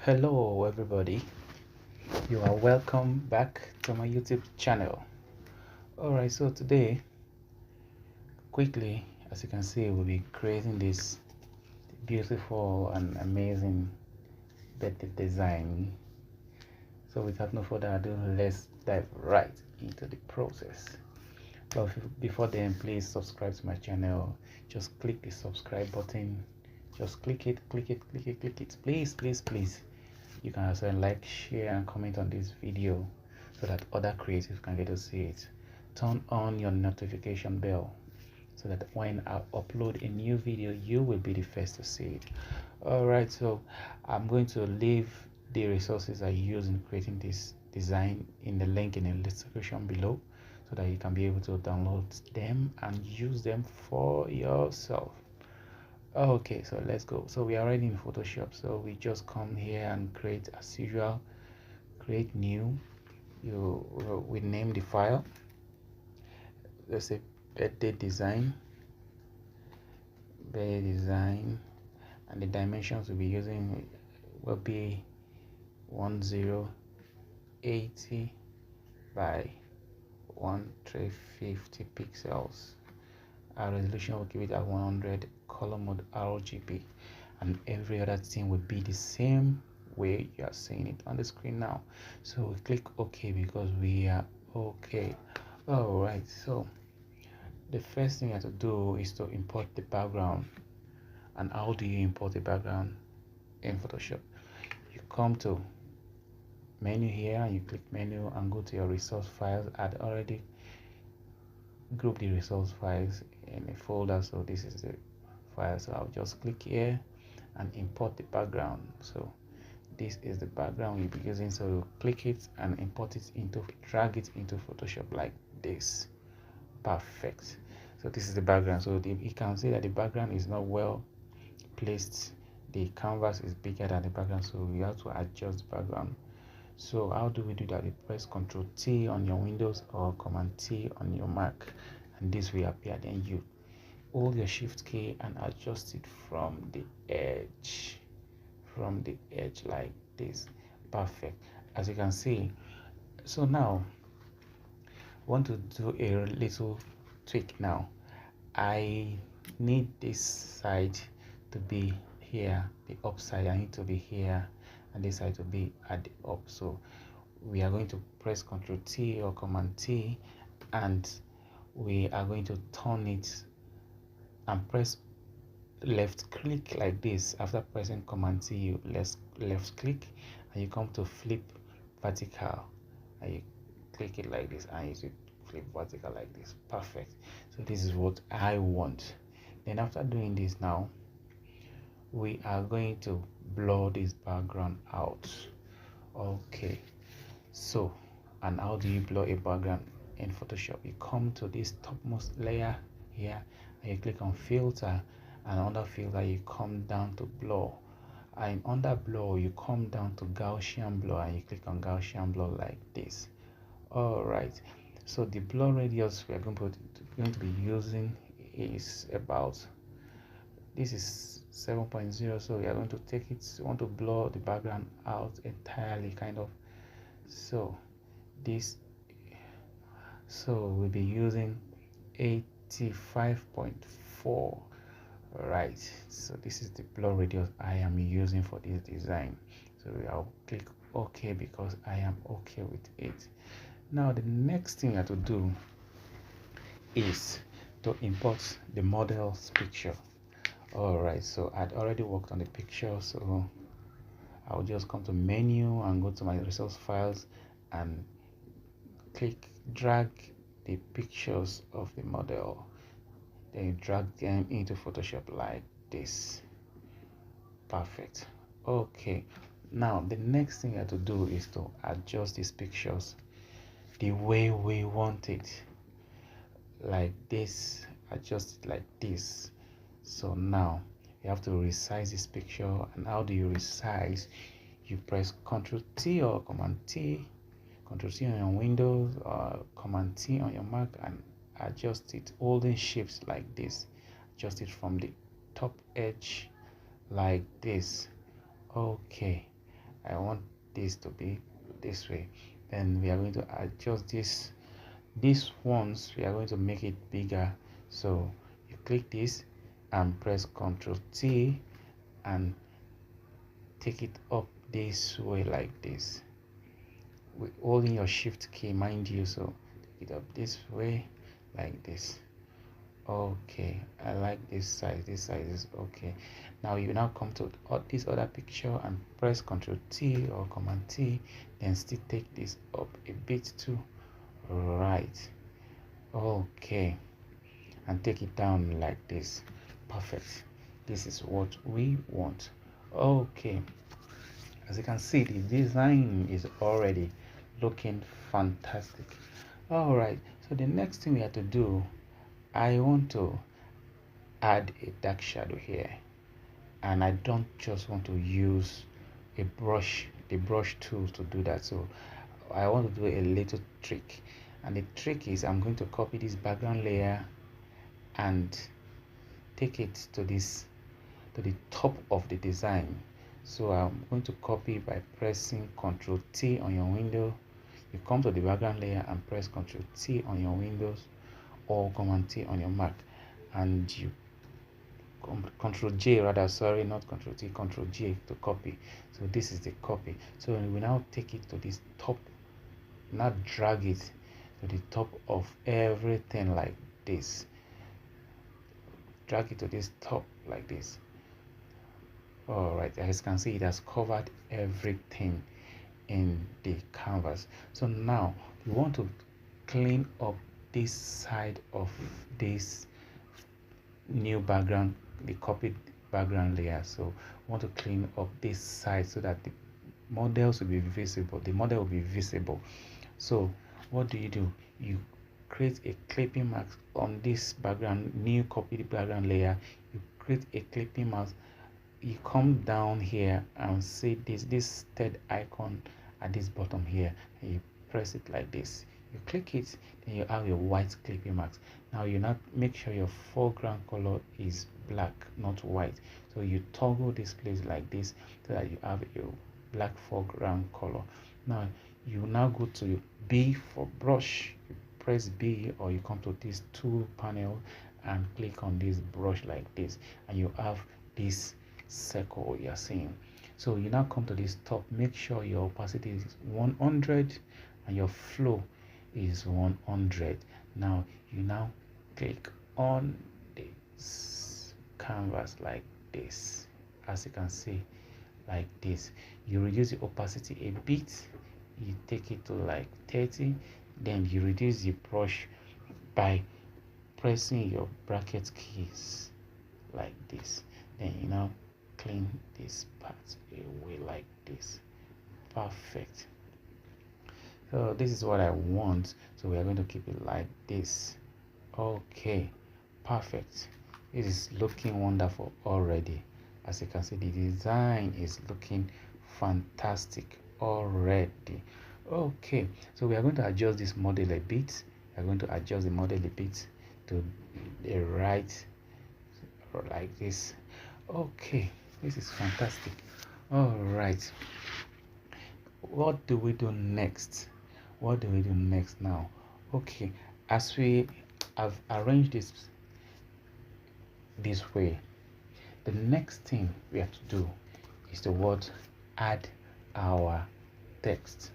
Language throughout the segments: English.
Hello everybody, you are welcome back to my YouTube channel. Alright, so today quickly, as you can see, we'll be creating this beautiful and amazing birthday design. So without no further ado, let's dive right into the process. But before then, please subscribe to my channel. Just click the subscribe button. Just click it. Please. You can also like, share and comment on this video so that other creatives can get to see it. Turn on your notification bell so that when I upload a new video, you will be the first to see it. Alright, so I'm going to leave the resources I use in creating this design in the link in the description below so that you can be able to download them and use them for yourself. Okay, so let's go. So we are already in Photoshop, so we just come here and create as usual. Create new. We name the file, let's say birthday design, and the dimensions we'll be using will be 1080 by 1350 pixels. Our resolution will give it at 100, color mode RGB, and every other thing will be the same way you are seeing it on the screen now. So we click OK because we are okay. All right, so the first thing you have to do is to import the background. And how do you import the background in Photoshop? You come to menu here and you click menu and go to your resource files. I'd already grouped the resource files in a folder, so this is the file. So I'll just click here and import the background. So this is the background we'll be using, so you click it and import it into, drag it into Photoshop like this. Perfect. So this is the background. So you can see that the background is not well placed. The canvas is bigger than the background, so we have to adjust the background. So how do we do that? You press Ctrl T on your Windows or Command T on your Mac, and this will appear. Then you hold your Shift key and adjust it from the edge like this. Perfect. As you can see, so now I want to do a little tweak. Now I need this side to be here, the up side I need to be here, and this side to be at the up. So we are going to press Ctrl T or Command T, and we are going to turn it and press left click like this. After pressing Command T, you left click and you come to flip vertical and you click it like this, and you flip vertical like this. Perfect. So this is what I want. Then after doing this, now we are going to blur this background out. Okay, so and how do you blur a background in Photoshop? You come to this topmost layer here and you click on filter, and under filter you come down to blur, and under blur you come down to Gaussian blur and you click on Gaussian blur like this. All right, so the blur radius we are going to be using is about, this is 7.0, so we are going to take it, want to blur the background out entirely kind of. So we'll be using 85.4. right, so this is the blur radius I am using for this design. So I'll click OK because I am okay with it. Now the next thing I have to do is to import the model's picture. All right, so I'd already worked on the picture, so I'll just come to menu and go to my resource files and drag the pictures of the model, then you drag them into Photoshop like this. Perfect. Okay, now the next thing I have to do is to adjust these pictures the way we want it, like this. Adjust it like this. So now you have to resize this picture. And how do you resize? You press Ctrl T or Command T, Ctrl T on your Windows or Command T on your Mac, and adjust it holding shifts like this. Adjust it from the top edge like this. Okay, I want this to be this way. Then we are going to adjust these ones, we are going to make it bigger. So you click this and press Ctrl T and take it up this way like this, with holding your shift key, mind you. So take it up this way like this. Okay, I like this size. This size is okay. Now you now come to this other picture and press Ctrl T or Command T, then still take this up a bit to right. Okay, and take it down like this. Perfect. This is what we want. Okay, as you can see, the design is already looking fantastic. All right, so the next thing we have to do, I want to add a dark shadow here, and I don't just want to use a brush, the brush tool to do that. So I want to do a little trick, and the trick is I'm going to copy this background layer and take it to the top of the design. So I'm going to copy by pressing Ctrl T on your window. You come to the background layer and press Ctrl T on your Windows or Command T on your Mac, and you Ctrl J rather, sorry, not Ctrl T, Ctrl J to copy. So this is the copy. So we now take it to this top, now drag it to the top of everything like this. Drag it to this top like this. All right, as you can see, it has covered everything in the canvas. So now we want to clean up this side of this new background, the copied background layer. So we want to clean up this side so that the models will be visible, the model will be visible. So what do? You create a clipping mask on this background, new copied background layer. You create a clipping mask, you come down here and see this third icon at this bottom here, and you press it like this. You click it, then you have a white clipping mask. Now you not make sure your foreground color is black, not white. So you toggle this place like this so that you have a black foreground color. Now you now go to B for brush. You press B, or you come to this tool panel and click on this brush like this, and you have this circle you're seeing. So you now come to this top, make sure your opacity is 100 and your flow is 100. Now you now click on this canvas like this, as you can see, like this. You reduce the opacity a bit, you take it to like 30, then you reduce the brush by pressing your bracket keys like this. Then you now clean this part away like this. Perfect. So this is what I want, so we are going to keep it like this. Okay, perfect. It is looking wonderful already. As you can see, the design is looking fantastic already. Okay, so we are going to adjust this model a bit. We are going to adjust the model a bit to the right, like this. Okay, this is fantastic. All right, what do we do next? What do we do next now? Okay, as we have arranged this way, the next thing we have to do is to add our text.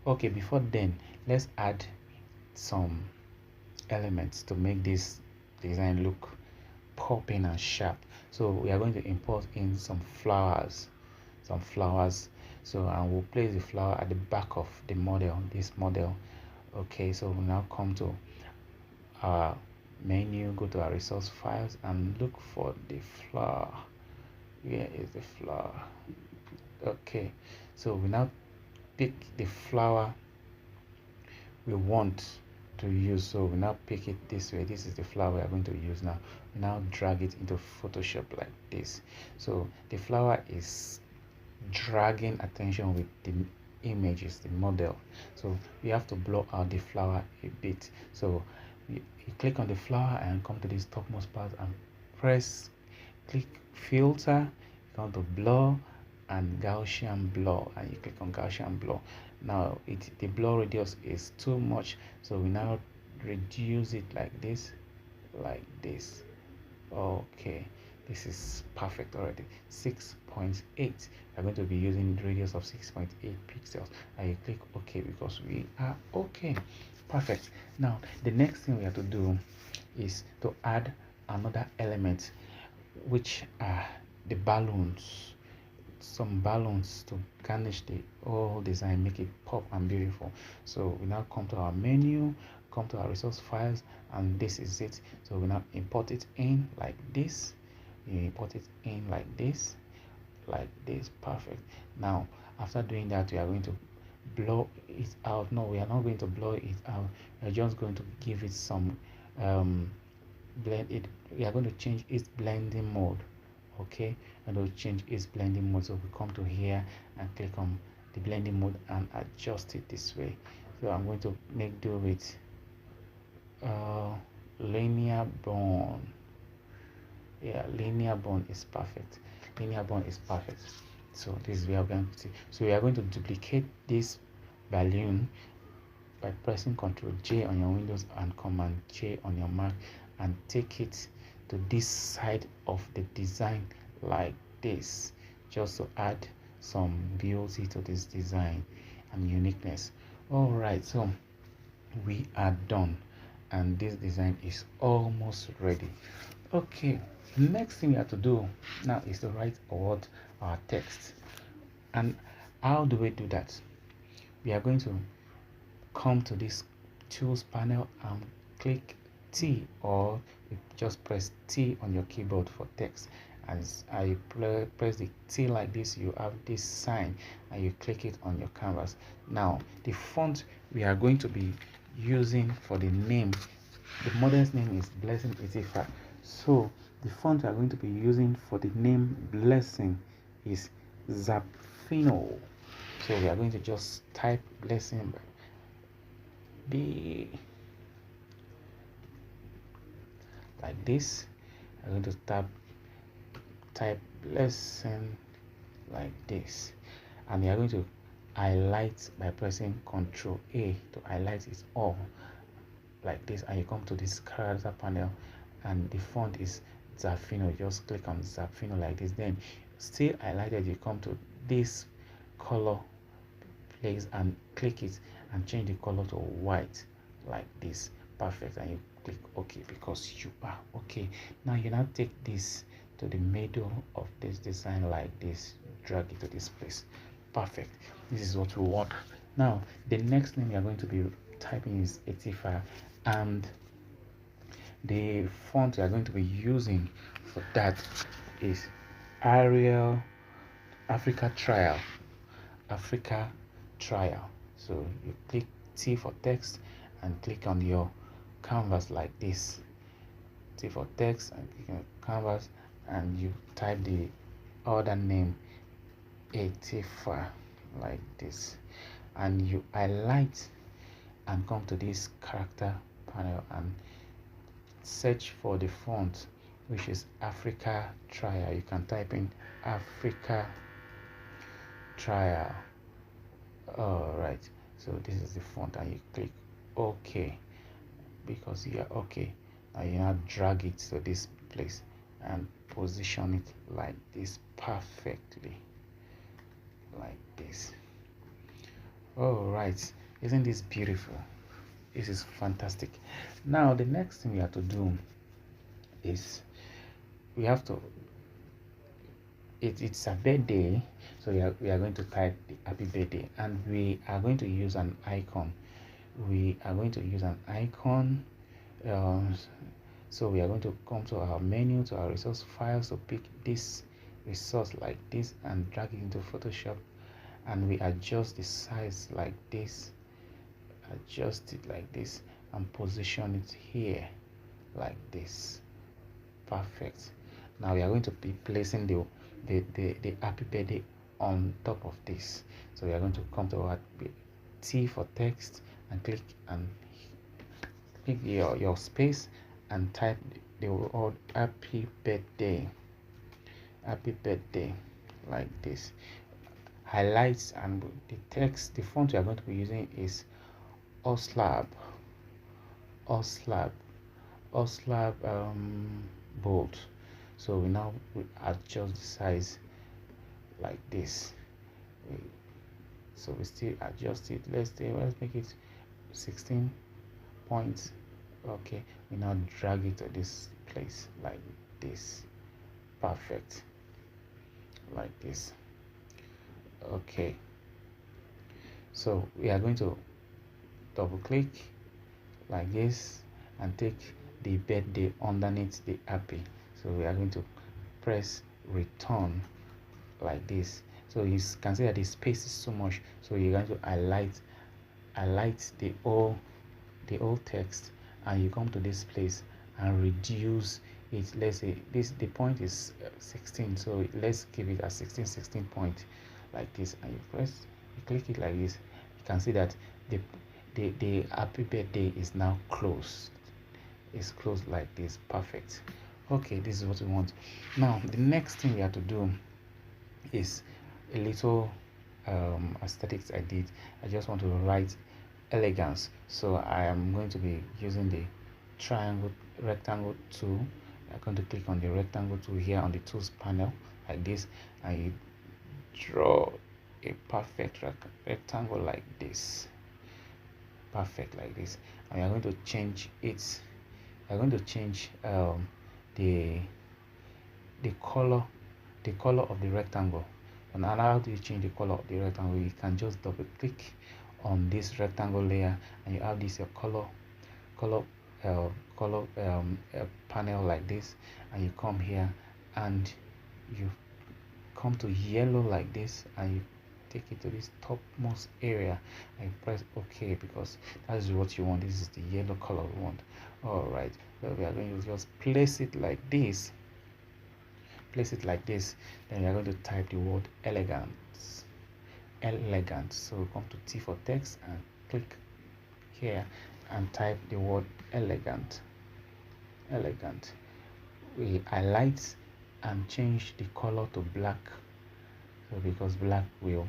Okay, before then, let's add some elements to make this design look popping and sharp. So we are going to import in some flowers. So and we'll place the flower at the back of the model, this model. Okay, so we'll now come to our menu, go to our resource files and look for the flower. Where is the flower? Okay, so we now pick the flower we want to use. So we now pick it this way. This is the flower we are going to use now. We now drag it into Photoshop like this. So the flower is dragging attention with the images, the model. So we have to blow out the flower a bit. So you click on the flower and come to this topmost part and click filter, come to blur and Gaussian blur, and you click on Gaussian blur. Now the blur radius is too much, so we now reduce it like this, like this. Okay, this is perfect already. 6.8. We're going to be using the radius of 6.8 pixels, and you click OK because we are okay. Perfect. Now the next thing we have to do is to add another element, which are the balloons. Some balloons to garnish the whole design, make it pop and beautiful. So we now come to our menu, come to our resource files, and this is it. So we now import it in like this. You import it in like this, like this. Perfect. Now after doing that, we are going to blow it out. No, we are not going to blow it out. We are just going to give it some blend it. We are going to change its blending mode. Okay, and we'll change its blending mode. So we come to here and click on the blending mode and adjust it this way. So I'm going to make do with linear bone. Yeah, linear bone is perfect. Linear bone is perfect. So this is where we're going to see. So we are going to duplicate this balloon by pressing Ctrl J on your Windows and Command J on your Mac, and take it to this side of the design like this, just to add some beauty to this design and uniqueness. All right, so we are done, and this design is almost ready. Okay, next thing we have to do now is to write out our text. And how do we do that? We are going to come to this tools panel and click T, or you just press T on your keyboard for text. As I press the T like this, you have this sign and you click it on your canvas. Now the font we are going to be using for the name, the model's name is Blessing 85. So the font we are going to be using for the name Blessing is Zapfino. So we are going to just type Blessing B like this. I'm going to type Blessing like this, and you're going to highlight by pressing Ctrl A to highlight it all like this, and you come to this character panel and the font is Zapfino. Just click on Zapfino like this, then still highlighted, you come to this color place and click it and change the color to white like this. Perfect. And you click OK because you are okay. Now you now take this to the middle of this design like this, drag it to this place. Perfect. This is what we want. Now the next name we are going to be typing is 85, and the font we are going to be using for that is Arial Africa Trial. So you click T for text and click on your canvas like this. T for text and click on canvas, and you type the other name 85 like this, and you highlight and come to this character panel and search for the font, which is Africa Trial. You can type in Africa Trial. All right, so this is the font, and you click OK because you are okay. Now you now drag it to this place and position it like this perfectly, like this. All right, isn't this beautiful? This is fantastic. Now the next thing we have to do is we have to it's a birthday, so we are going to type the happy birthday, and we are going to use an icon. So we are going to come to our menu, to our resource files, to pick this resource like this and drag it into Photoshop, and we adjust the size like this, adjust it like this, and position it here like this. Perfect. Now we are going to be placing the happy birthday on top of this. So we are going to come to our T for text and click your space and type the word happy birthday. like this. Highlights, and the text, the font we are going to be using is Oslab, Oslab, Oslab bold. So we adjust the size like this. So we still adjust it. Let's make it 16 points. Okay, we now drag it to this place like this. Perfect. Like this. Okay, so we are going to double click like this and take the birthday underneath the happy. So we are going to press return like this. So you can see that the space is so much, so you're going to highlight the whole text, and you come to this place and reduce it. Let's say the point is 16, so let's give it a 16 point like this, and you click it like this. You can see that the happy birthday is now closed. It's closed like this. Perfect. Okay, this is what we want. Now the next thing we have to do is a little aesthetics I did. I just want to write elegance, so I am going to be using the rectangle tool. I'm going to click on the rectangle tool here on the tools panel like this, and you draw a perfect rectangle like this. Perfect like this. And we are going to change it. We are going to change the color of the rectangle. And how do you change the color of the rectangle? You can just double click on this rectangle layer, and you have this color panel like this, and you come here and you come to yellow like this, and you take it to this topmost area and press OK, because that is what you want. This is the yellow color we want. All right, so we are going to just place it like this. Then we are going to type the word elegant. So we come to T for text and click here and type the word elegant. We highlight and change the color to black, so because black will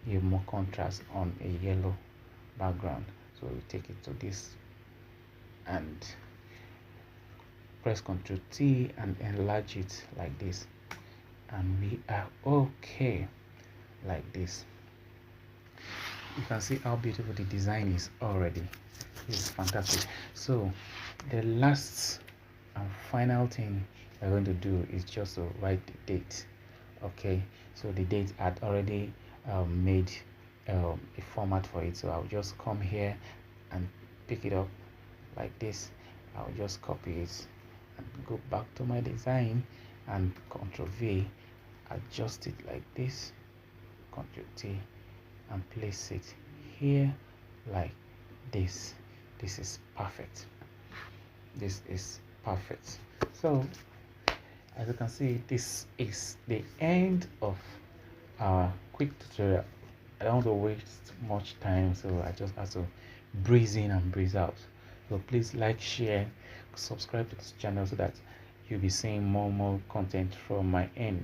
give more contrast on a yellow background. So we take it to this and press Ctrl T and enlarge it like this, and we are okay like this. You can see how beautiful the design is already. It's fantastic. So the last and final thing we're going to do is just to write the date. Okay, so the date had already made a format for it, so I'll just come here and pick it up like this. I'll just copy it and go back to my design and Ctrl V, adjust it like this, Ctrl T, and place it here like this. This is perfect. So as you can see, this is the end of our quick tutorial. I don't want to waste much time, so I just have to breeze in and breeze out. So please like, share, subscribe to this channel so that you'll be seeing more content from my end.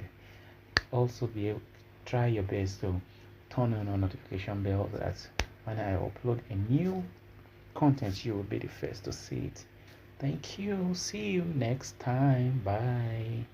Also try your best to turn on a notification bell so that when I upload a new content, you will be the first to see it. Thank you. See you next time. Bye.